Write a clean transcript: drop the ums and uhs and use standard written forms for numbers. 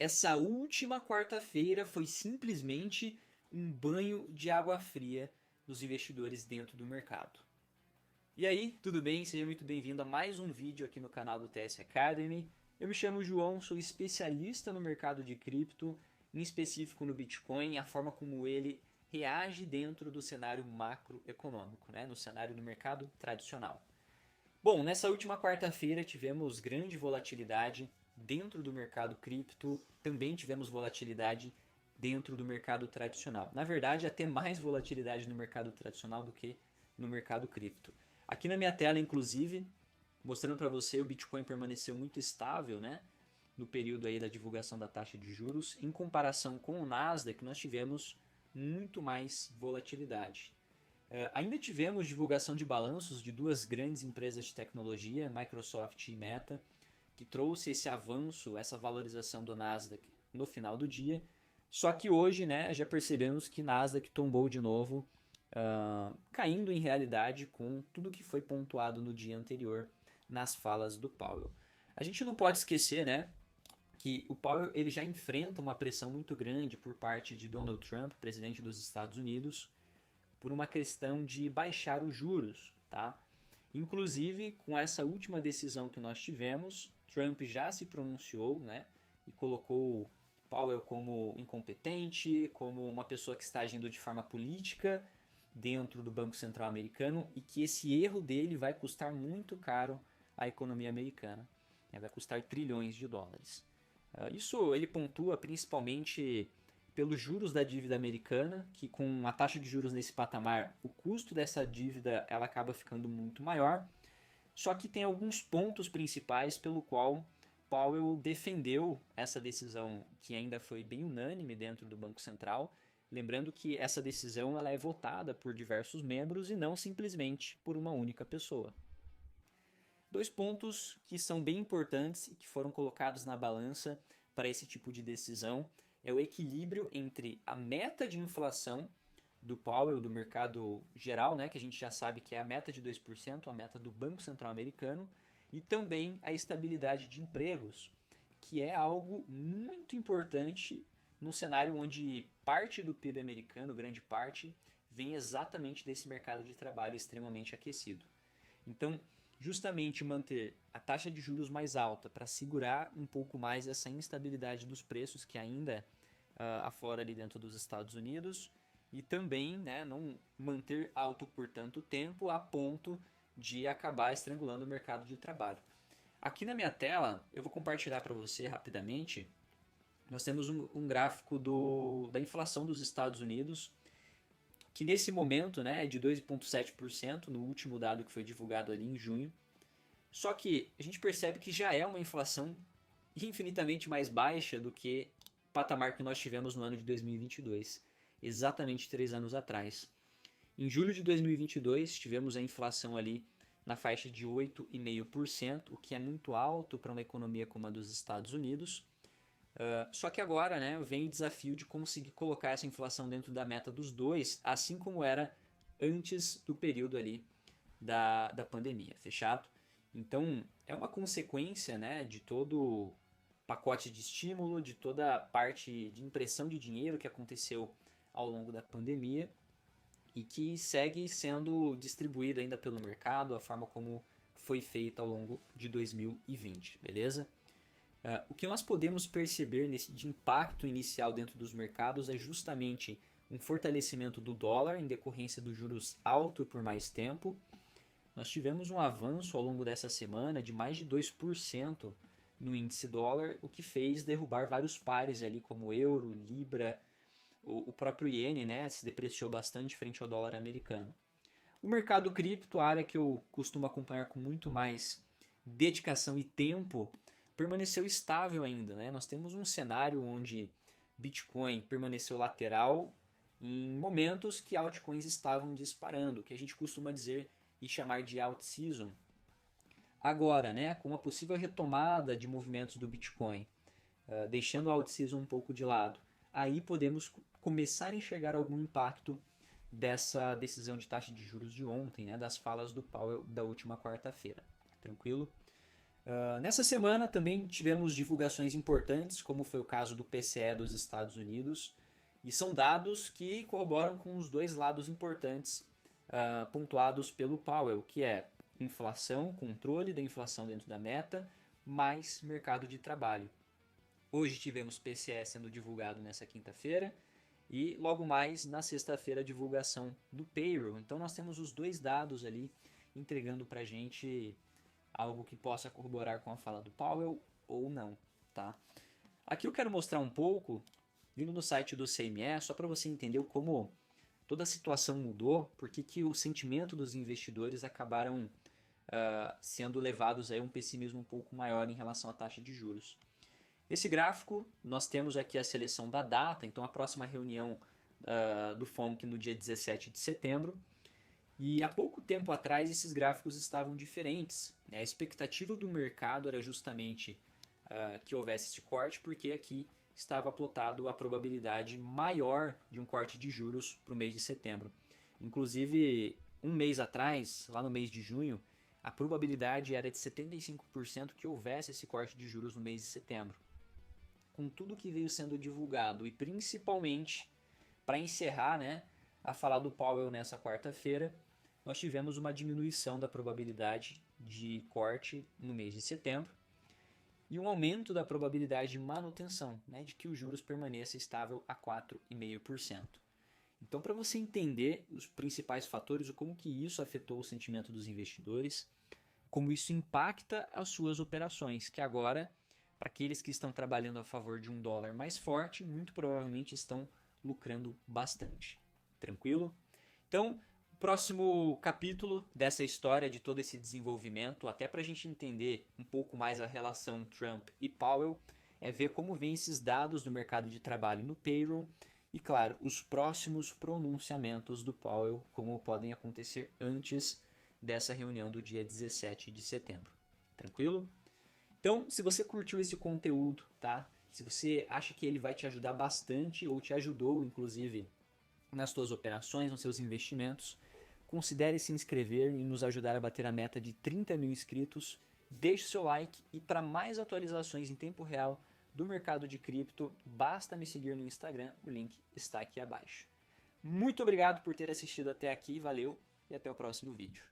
Essa última quarta-feira foi simplesmente um banho de água fria dos investidores dentro do mercado. E aí, tudo bem? Seja muito bem-vindo a mais um vídeo aqui no canal do TS Academy. Eu me chamo João, sou especialista no mercado de cripto, em específico no Bitcoin, a forma como ele reage dentro do cenário macroeconômico, né? No cenário do mercado tradicional. Bom, nessa última quarta-feira tivemos grande volatilidade dentro do mercado cripto, também tivemos volatilidade dentro do mercado tradicional. Na verdade, até mais volatilidade no mercado tradicional do que no mercado cripto. Aqui na minha tela, inclusive, mostrando para você, o Bitcoin permaneceu muito estável, né? No período aí da divulgação da taxa de juros, em comparação com o Nasdaq, nós tivemos muito mais volatilidade. Ainda tivemos divulgação de balanços de duas grandes empresas de tecnologia, Microsoft e Meta, que trouxe esse avanço, essa valorização do Nasdaq no final do dia. Só que hoje, né, já percebemos que Nasdaq tombou de novo, caindo em realidade com tudo que foi pontuado no dia anterior nas falas do Powell. A gente não pode esquecer, né, que o Powell ele já enfrenta uma pressão muito grande por parte de Donald Trump, presidente dos Estados Unidos, por uma questão de baixar os juros, tá? Inclusive, com essa última decisão que nós tivemos, Trump já se pronunciou, né? E colocou Powell como incompetente, como uma pessoa que está agindo de forma política dentro do Banco Central americano e que esse erro dele vai custar muito caro à economia americana. Vai custar trilhões de dólares. Isso ele pontua principalmente pelos juros da dívida americana, que com a taxa de juros nesse patamar, o custo dessa dívida ela acaba ficando muito maior. Só que tem alguns pontos principais pelo qual Powell defendeu essa decisão, que ainda foi bem unânime dentro do Banco Central. Lembrando que essa decisão ela é votada por diversos membros e não simplesmente por uma única pessoa. Dois pontos que são bem importantes e que foram colocados na balança para esse tipo de decisão é o equilíbrio entre a meta de inflação do Powell, do mercado geral, né, que a gente já sabe que é a meta de 2%, a meta do Banco Central americano, e também a estabilidade de empregos, que é algo muito importante num cenário onde parte do PIB americano, grande parte, vem exatamente desse mercado de trabalho extremamente aquecido. Então, justamente manter a taxa de juros mais alta para segurar um pouco mais essa instabilidade dos preços que ainda aflora ali dentro dos Estados Unidos e também, né, não manter alto por tanto tempo a ponto de acabar estrangulando o mercado de trabalho. Aqui na minha tela, eu vou compartilhar para você rapidamente. Nós temos um gráfico da inflação dos Estados Unidos, que nesse momento, né, é de 2,7% no último dado que foi divulgado ali em junho. Só que a gente percebe que já é uma inflação infinitamente mais baixa do que o patamar que nós tivemos no ano de 2022, exatamente 3 anos atrás. Em julho de 2022, tivemos a inflação ali na faixa de 8,5%, o que é muito alto para uma economia como a dos Estados Unidos. Só que agora, né, vem o desafio de conseguir colocar essa inflação dentro da meta dos dois, assim como era antes do período ali da pandemia, fechado? Então, é uma consequência, né, de todo o pacote de estímulo, de toda a parte de impressão de dinheiro que aconteceu ao longo da pandemia e que segue sendo distribuída ainda pelo mercado, a forma como foi feita ao longo de 2020, beleza? O que nós podemos perceber de impacto inicial dentro dos mercados é justamente um fortalecimento do dólar em decorrência dos juros altos por mais tempo. Nós tivemos um avanço ao longo dessa semana de mais de 2% no índice dólar, o que fez derrubar vários pares ali como euro, libra, o próprio iene, né, se depreciou bastante frente ao dólar americano. O mercado cripto, a área que eu costumo acompanhar com muito mais dedicação e tempo, permaneceu estável ainda, né? Nós temos um cenário onde Bitcoin permaneceu lateral em momentos que altcoins estavam disparando, que a gente costuma dizer e chamar de alt season. Agora, né, com a possível retomada de movimentos do Bitcoin, deixando o alt season um pouco de lado, aí podemos começar a enxergar algum impacto dessa decisão de taxa de juros de ontem, né, das falas do Powell da última quarta-feira. Tranquilo? Nessa semana também tivemos divulgações importantes, como foi o caso do PCE dos Estados Unidos, e são dados que corroboram com os dois lados importantes pontuados pelo Powell, que é inflação, controle da inflação dentro da meta, mais mercado de trabalho. Hoje tivemos PCE sendo divulgado nessa quinta-feira e logo mais na sexta-feira a divulgação do payroll. Então nós temos os dois dados ali entregando para a gente algo que possa corroborar com a fala do Powell ou não, tá? Aqui eu quero mostrar um pouco, vindo no site do CME, só para você entender como toda a situação mudou, porque que o sentimento dos investidores acabaram sendo levados a um pessimismo um pouco maior em relação à taxa de juros. Esse gráfico, nós temos aqui a seleção da data, então a próxima reunião do FOMC no dia 17 de setembro, e há pouco tempo atrás esses gráficos estavam diferentes. Né? A expectativa do mercado era justamente que houvesse esse corte, porque aqui estava plotado a probabilidade maior de um corte de juros para o mês de setembro. Inclusive, um mês atrás, lá no mês de junho, a probabilidade era de 75% que houvesse esse corte de juros no mês de setembro. Com tudo que veio sendo divulgado e principalmente para encerrar, né, a fala do Powell nessa quarta-feira, nós tivemos uma diminuição da probabilidade de corte no mês de setembro e um aumento da probabilidade de manutenção, né, de que os juros permaneça estável a 4,5%. Então, para você entender os principais fatores, como que isso afetou o sentimento dos investidores, como isso impacta as suas operações, que agora, para aqueles que estão trabalhando a favor de um dólar mais forte, muito provavelmente estão lucrando bastante. Tranquilo? Então, o próximo capítulo dessa história, de todo esse desenvolvimento, até para a gente entender um pouco mais a relação Trump e Powell, é ver como vêm esses dados do mercado de trabalho no payroll e, claro, os próximos pronunciamentos do Powell, como podem acontecer antes dessa reunião do dia 17 de setembro. Tranquilo? Então, se você curtiu esse conteúdo, tá? Se você acha que ele vai te ajudar bastante ou te ajudou, inclusive, nas suas operações, nos seus investimentos, considere se inscrever e nos ajudar a bater a meta de 30 mil inscritos. Deixe seu like e para mais atualizações em tempo real do mercado de cripto, basta me seguir no Instagram, o link está aqui abaixo. Muito obrigado por ter assistido até aqui, valeu e até o próximo vídeo.